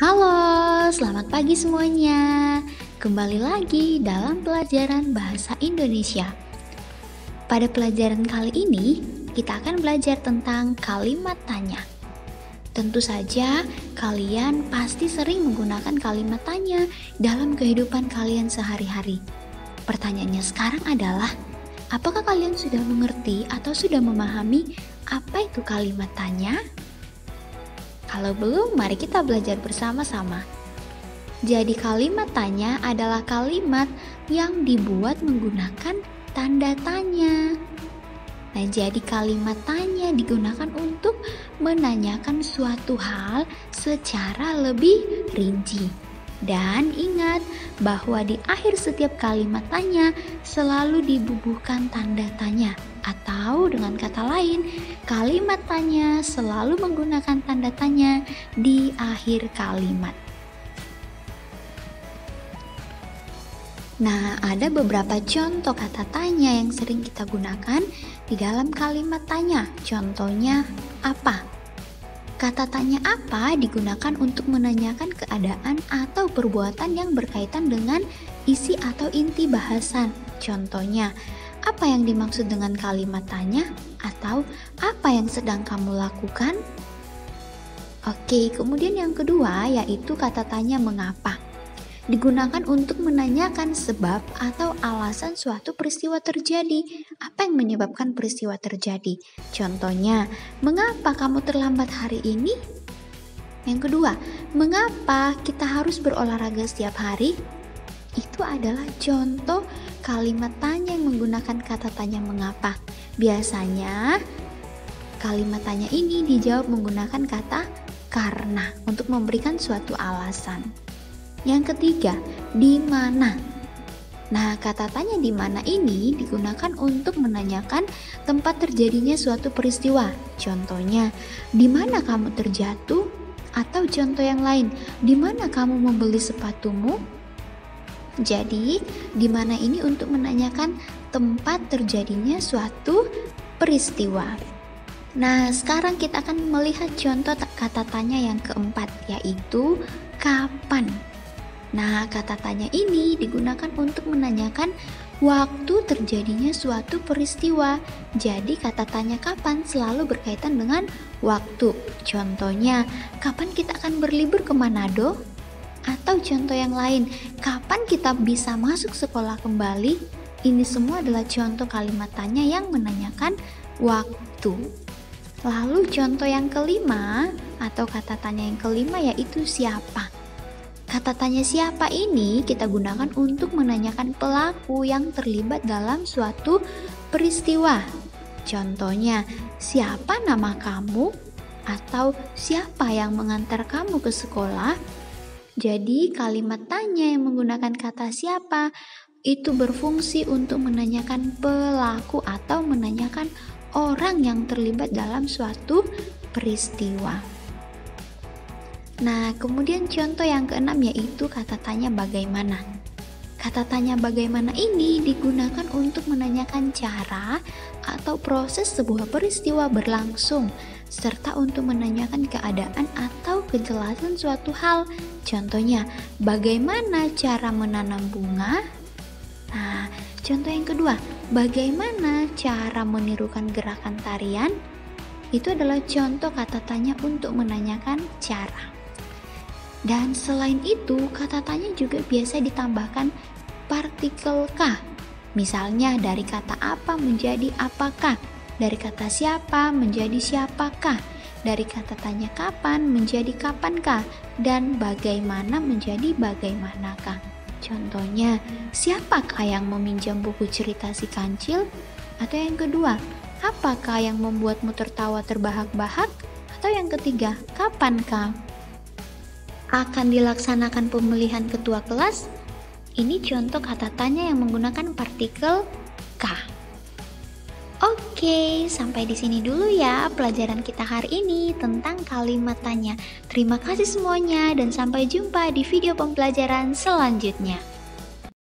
Halo, selamat pagi semuanya. Kembali lagi dalam pelajaran bahasa Indonesia. Pada pelajaran kali ini, kita akan belajar tentang kalimat tanya. Tentu saja, kalian pasti sering menggunakan kalimat tanya dalam kehidupan kalian sehari-hari. Pertanyaannya sekarang adalah, apakah kalian sudah mengerti atau sudah memahami apa itu kalimat tanya? Kalau belum, mari kita belajar bersama-sama. Jadi kalimat tanya adalah kalimat yang dibuat menggunakan tanda tanya. Nah, jadi kalimat tanya digunakan untuk menanyakan suatu hal secara lebih rinci. Dan ingat bahwa di akhir setiap kalimat tanya selalu dibubuhkan tanda tanya. Atau dengan kata lain, kalimat tanya selalu menggunakan tanda tanya di akhir kalimat. Nah, ada beberapa contoh kata tanya yang sering kita gunakan di dalam kalimat tanya. Contohnya apa? Kata tanya apa digunakan untuk menanyakan keadaan atau perbuatan yang berkaitan dengan isi atau inti bahasan. Contohnya, apa yang dimaksud dengan kalimat tanya? Atau apa yang sedang kamu lakukan? Oke, kemudian yang kedua yaitu kata tanya mengapa. Digunakan untuk menanyakan sebab atau alasan suatu peristiwa terjadi. Apa yang menyebabkan peristiwa terjadi? Contohnya, mengapa kamu terlambat hari ini? Yang kedua, mengapa kita harus berolahraga setiap hari? Itu adalah contoh kalimat tanya yang menggunakan kata tanya mengapa. Biasanya, kalimat tanya ini dijawab menggunakan kata karena untuk memberikan suatu alasan. Yang ketiga, di mana? Nah, kata tanya di mana ini digunakan untuk menanyakan tempat terjadinya suatu peristiwa. Contohnya, di mana kamu terjatuh? Atau contoh yang lain, di mana kamu membeli sepatumu? Jadi, di mana ini untuk menanyakan tempat terjadinya suatu peristiwa. Nah, sekarang kita akan melihat contoh kata tanya yang keempat, yaitu kapan. Nah, kata tanya ini digunakan untuk menanyakan waktu terjadinya suatu peristiwa. Jadi, kata tanya kapan selalu berkaitan dengan waktu. Contohnya, kapan kita akan berlibur ke Manado? Atau contoh yang lain, kapan kita bisa masuk sekolah kembali? Ini semua adalah contoh kalimat tanya yang menanyakan waktu. Lalu contoh yang kelima atau kata tanya yang kelima yaitu siapa. Kata tanya siapa ini kita gunakan untuk menanyakan pelaku yang terlibat dalam suatu peristiwa. Contohnya, siapa nama kamu? Atau siapa yang mengantar kamu ke sekolah? Jadi kalimat tanya yang menggunakan kata siapa itu berfungsi untuk menanyakan pelaku atau menanyakan orang yang terlibat dalam suatu peristiwa. Nah, kemudian contoh yang keenam yaitu kata tanya bagaimana. Kata tanya bagaimana ini digunakan untuk menanyakan cara atau proses sebuah peristiwa berlangsung, serta untuk menanyakan keadaan atau kejelasan suatu hal. Contohnya, bagaimana cara menanam bunga? Nah, contoh yang kedua, bagaimana cara menirukan gerakan tarian? Itu adalah contoh kata tanya untuk menanyakan cara. Dan selain itu, kata tanya juga biasa ditambahkan partikel K. Misalnya dari kata apa menjadi apakah, dari kata siapa menjadi siapakah, dari kata tanya kapan menjadi kapankah, dan bagaimana menjadi bagaimanakah. Contohnya, siapakah yang meminjam buku cerita si kancil? Atau yang kedua, apakah yang membuatmu tertawa terbahak-bahak? Atau yang ketiga, kapankah akan dilaksanakan pemilihan ketua kelas? Ini contoh kata tanya yang menggunakan partikel K. Oke, sampai di sini dulu ya pelajaran kita hari ini tentang kalimat tanya. Terima kasih semuanya dan sampai jumpa di video pembelajaran selanjutnya.